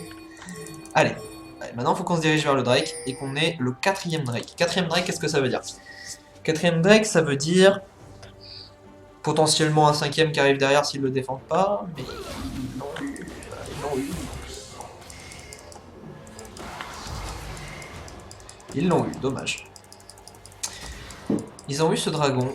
Allez. Maintenant, il faut qu'on se dirige vers le Drake et qu'on ait le 4ème Drake. 4ème Drake, qu'est-ce que ça veut dire? 4ème Drake, ça veut dire potentiellement un 5ème qui arrive derrière s'ils le défendent pas, mais ils l'ont eu. Ils l'ont eu. Ils l'ont eu, dommage. Ils ont eu ce dragon.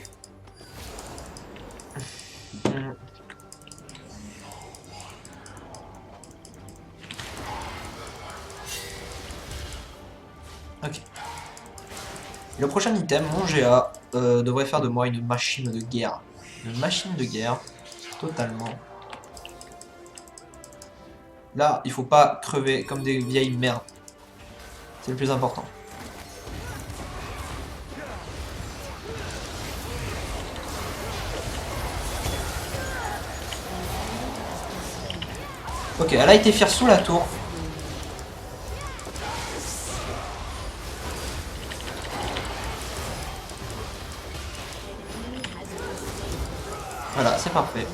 Ok. Le prochain item, mon GA, devrait faire de moi une machine de guerre. Une machine de guerre, totalement. Là, il faut pas crever comme des vieilles merdes. C'est le plus important. Ok, elle a été faire sous la tour. Voilà, c'est parfait.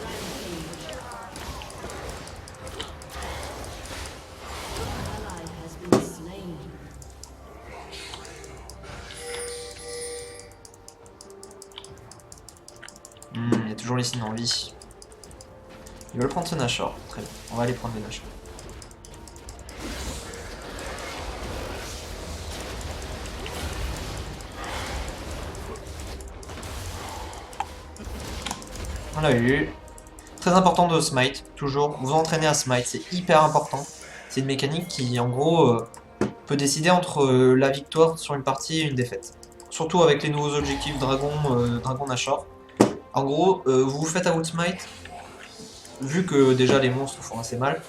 Il y a toujours les signes en vie. Ils veulent prendre ce Nashor. Très bien, on va aller prendre le Nashor. On l'a eu. Très important de smite, toujours. Vous entraînez à smite, c'est hyper important. C'est une mécanique qui, en gros, peut décider entre la victoire sur une partie et une défaite. Surtout avec les nouveaux objectifs Dragon, Dragon Nashor. En gros, vous vous faites outsmite, vu que déjà les monstres font assez mal.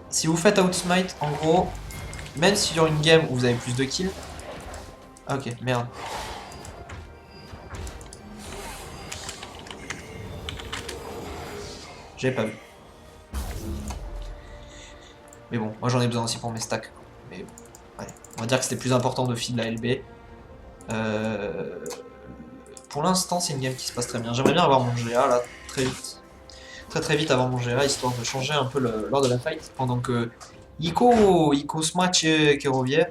Si vous faites outsmite, en gros, même sur une game où vous avez plus de kills... Ah, ok, merde. J'avais pas vu. Mais bon, moi j'en ai besoin aussi pour mes stacks. Mais bon, allez. On va dire que c'était plus important de feed la LB. Pour l'instant, c'est une game qui se passe très bien. J'aimerais bien avoir mon GA là, très vite. Très vite avant mon GA, histoire de changer un peu lors de la fight. Pendant que Ico Smash qui revient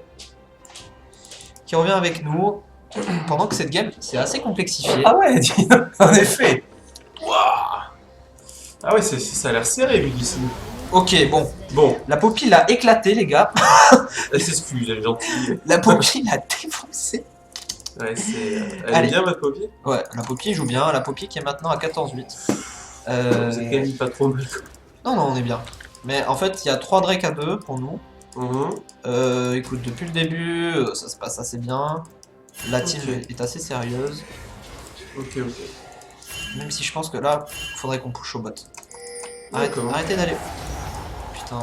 avec nous. Pendant que cette game, c'est assez complexifié. Ah ouais, en effet. Waouh. Ah ouais, ça a l'air serré vu d'ici. Ok, bon. Bon, La Poppy l'a éclaté, les gars. elle s'excuse, elle est gentille. La Poppy l'a défoncé. Ouais, elle Allez. est bien votre Poppy. Ouais, la Poppy joue bien. La Poppy qui est maintenant à 14-8. Vous êtes quand même pas trop mal. Non, on est bien. Mais en fait, il y a 3 Drake à 2 pour nous. Écoute, depuis le début, ça se passe assez bien. La team est assez sérieuse. Ok. Même si je pense que là, faudrait qu'on push au bot. Arrêtez d'aller. putain.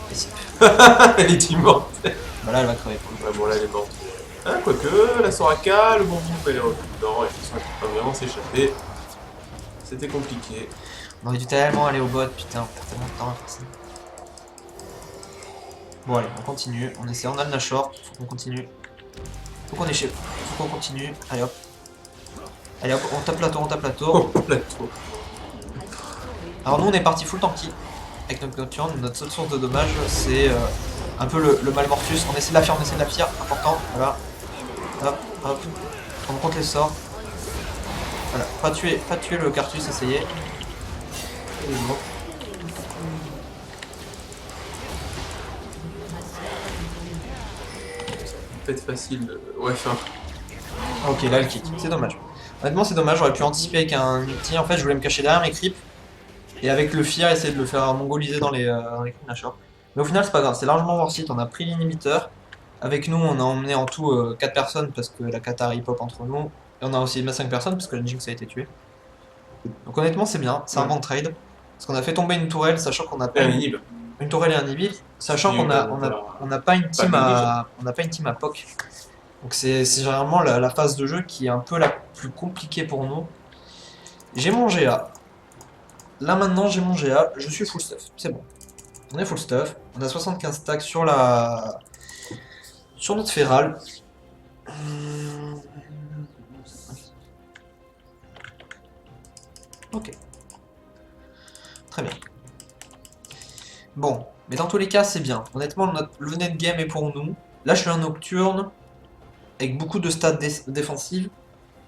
Possible. Elle est immortelle. Bah là, elle va crever. Ouais, bon, là, elle est morte. Hein, quoique, la Soraka, le bon groupe, elle est revenue dedans, et ils sont pas vraiment s'échapper. C'était compliqué. On aurait dû tellement aller au bot, putain, on perd tellement de temps à faire ça. Bon, allez, on continue. On essaie, on a le Nashor, faut qu'on continue. Faut qu'on échappe. Faut qu'on continue. Allez hop. Allez hop, on tape la tour, on tape la tour. Oh, plateau. Alors nous on est parti full tanky avec notre Nocturne, notre seule source de dommages c'est un peu le Malmortus, on essaie de la fier, important, voilà. Hop, hop, on compte les sorts. Voilà, pas tuer le Cartus, essayez. Elle est morte. Peut-être facile. Ouais, enfin. Ok, là elle kick, c'est dommage. Honnêtement c'est dommage, j'aurais pu anticiper avec un ulti, en fait je voulais me cacher derrière mes creeps. Et avec le fear, essayer de le faire mongoliser dans les creeps Nashor. Mais au final c'est pas grave, c'est largement worth it, on a pris l'inhibiteur. Avec nous on a emmené en tout 4 personnes parce que la Qatar hip-hop entre nous. Et on a aussi 5 personnes parce que la Jinx a été tuée. Donc honnêtement c'est bien, c'est un bon trade. Parce qu'on a fait tomber une tourelle, sachant qu'on a pas une tourelle et un inhib, sachant qu'on n'a pas une team à POC. Donc c'est généralement la phase de jeu qui est un peu la plus compliquée pour nous. J'ai mon GA. Là maintenant j'ai mon GA, je suis full stuff, c'est bon. On est full stuff, on a 75 stacks sur notre féral. Ok. Très bien. Bon, mais dans tous les cas c'est bien. Honnêtement le net game est pour nous. Là je suis un Nocturne avec beaucoup de stats défensives.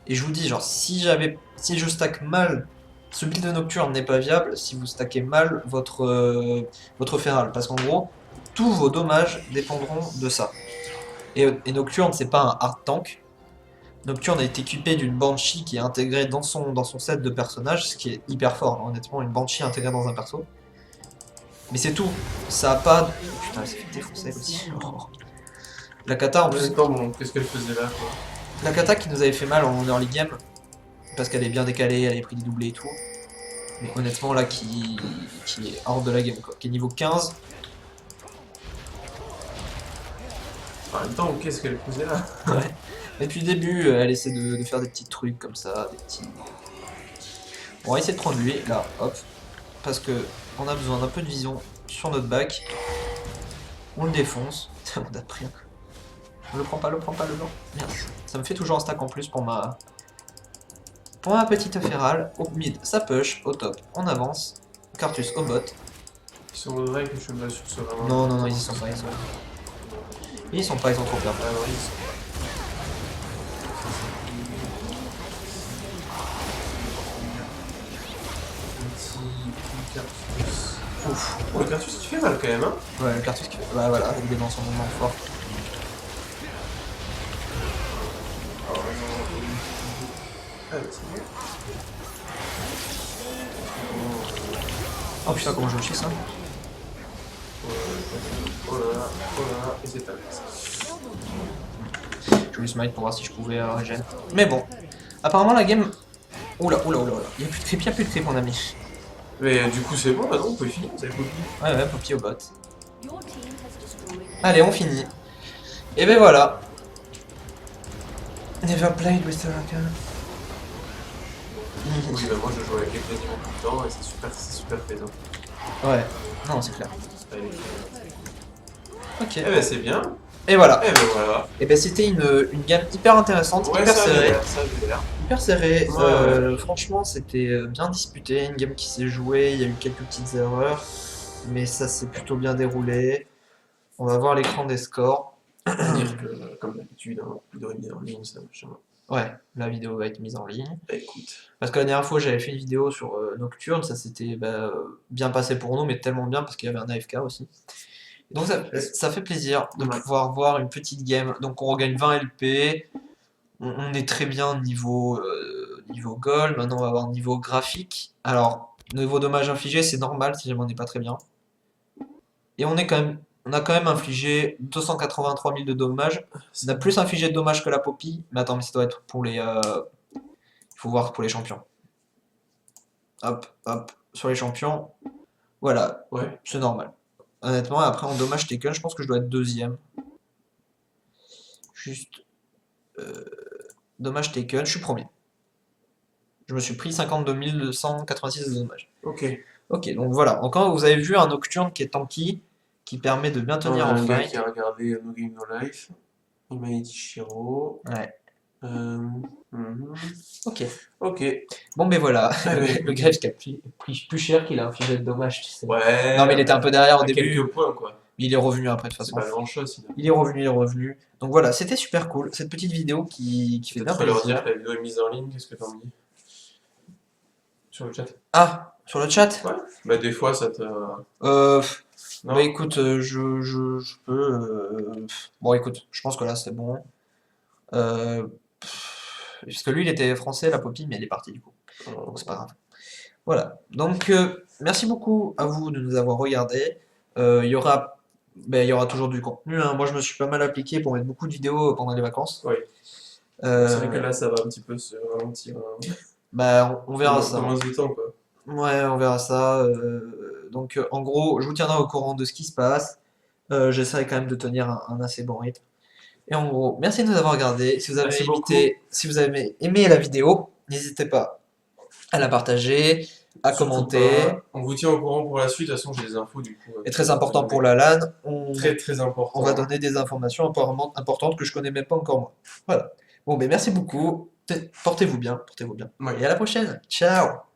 Et je vous dis, genre, si je stack mal, ce build de Nocturne n'est pas viable si vous stackez mal votre Feral. Parce qu'en gros, tous vos dommages dépendront de ça. Et Nocturne, c'est pas un hard tank. Nocturne est équipé d'une Banshee qui est intégrée dans son set de personnages, ce qui est hyper fort, hein, honnêtement, une Banshee intégrée dans un perso. Mais c'est tout, ça a pas... Putain, elle s'est fait défoncer elle aussi. Oh. La Kata en plus... Bon, qu'est-ce qu'elle faisait là quoi. La Kata qui nous avait fait mal en early game, parce qu'elle est bien décalée, elle avait pris des doublés et tout. Mais honnêtement là qui est hors de la game quoi, qui est niveau 15. En même temps, qu'est-ce qu'elle faisait là. Ouais. Depuis le début, elle essaie de faire des petits trucs comme ça, des petits... Bon, on va essayer de prendre lui, là, hop. Parce que on a besoin d'un peu de vision sur notre back. On le défonce. On a pris un... On le prend pas, le blanc. Merde. Ça me fait toujours un stack en plus pour ma petite Feral. Au mid, ça push. Au top, on avance. Cartus au bot. Ils sont au Drake, je suis pas sûr que ce soit vraiment. Non, ils y sont pas, ils sont pas, ils ont trop peur. Ah non, ils sont. Petit Cartus. Ouf. Oh, le Cartus qui fait mal quand même, hein. Ouais, le Cartus qui fait... Bah voilà, il est dans son moment fort. Ah, bah, c'est bon. Oh putain, comment je chie ça? Oh là, et c'est pas mal. Je voulais smite pour voir si je pouvais régène. Mais bon, apparemment la game... Oula. Il y a plus de creep mon ami. Mais du coup c'est bon maintenant, on peut finir, vous avez Poppy. Ouais, Poppy au bot. Allez, on finit. Et ben voilà. Never played with Soraka. Oui, bah moi je joue avec elle quasiment tout le temps et c'est super plaisant. Ouais, non, c'est clair. Ok. Eh ben c'est bien. Et voilà. Eh ben voilà. Et ben c'était une game hyper intéressante, Ouais, hyper ça serrée. avait l'air. Hyper serré. Ouais. Franchement, c'était bien disputé. Une game qui s'est jouée. Il y a eu quelques petites erreurs, mais ça s'est plutôt bien déroulé. On va voir l'écran des scores. Dire que, comme d'habitude, hein, plus de remise en ligne, ça machin. Ouais, la vidéo va être mise en ligne. Bah, écoute. Parce que la dernière fois, j'avais fait une vidéo sur Nocturne, ça s'était bien passé pour nous, mais tellement bien parce qu'il y avait un AFK aussi. Donc ça fait plaisir de pouvoir voir une petite game. Donc on regagne 20 LP. On est très bien niveau gold. Maintenant on va avoir niveau graphique. Alors, niveau dommage infligé, c'est normal si jamais on n'est pas très bien. Et on a quand même infligé 283 000 de dommages. On a plus infligé de dommages que la Poppy. Mais attends, mais ça doit être pour les... Il faut voir pour les champions. Hop, sur les champions. Voilà, Ouais. c'est normal. Honnêtement, après en dommage taken, je pense que je dois être deuxième. Juste dommage taken, je suis premier. Je me suis pris 52 286 de dommages. Ok. Ok, donc voilà. Encore, vous avez vu un Nocturne qui est tanky, qui permet de bien On tenir a en un gars fight. qui a regardé No Game No Life. Humanity Shiro. Ouais, Mhm. ok. Ok. Bon, mais voilà. Eh ben, Le écoute. gars qui a pris plus cher qu'il a infligé de dommages, tu sais. Ouais. Non, mais il était un peu derrière au À début, quelques points, quoi. mais il est revenu après, de toute C'est façon. pas grand chose, sinon. Il est revenu, il est revenu. Donc voilà, c'était super cool. Cette petite vidéo qui fait bien Peut-être leur dire plaisir. que la vidéo est mise en ligne, qu'est-ce que t'en dis? Sur le chat? Ah, sur le chat? Ouais. Bah, des fois, ça te. Euh, Non? Bah écoute, je peux. Bon, écoute, je pense que là c'est bon. Euh, Parce que lui il était français, la Poppy, mais elle est partie du coup. Donc c'est pas grave. Voilà. Donc merci beaucoup à vous de nous avoir regardés. Il y aura, il y aura toujours du contenu, hein. Moi je me suis pas mal appliqué pour mettre beaucoup de vidéos pendant les vacances. Oui. C'est vrai que Euh, là, ça va un petit peu se ralentir. Hein. on verra ça, hein. Commence du temps, quoi. Ouais, on verra ça. Donc en gros, je vous tiendrai au courant de ce qui se passe. J'essaierai quand même de tenir un assez bon rythme. Et en gros, merci de nous avoir regardés. Merci beaucoup. Si vous avez aimé la vidéo, n'hésitez pas à la partager, à Surtout commenter. pas. On vous tient au courant pour la suite. De toute façon, j'ai des infos, du coup. Et très important pour la LAN, Très, très important. on va donner des informations importantes que je connais même pas encore moi. Voilà. Bon, mais merci beaucoup. Portez-vous bien, portez-vous bien. Ouais. Et à la prochaine. Ciao!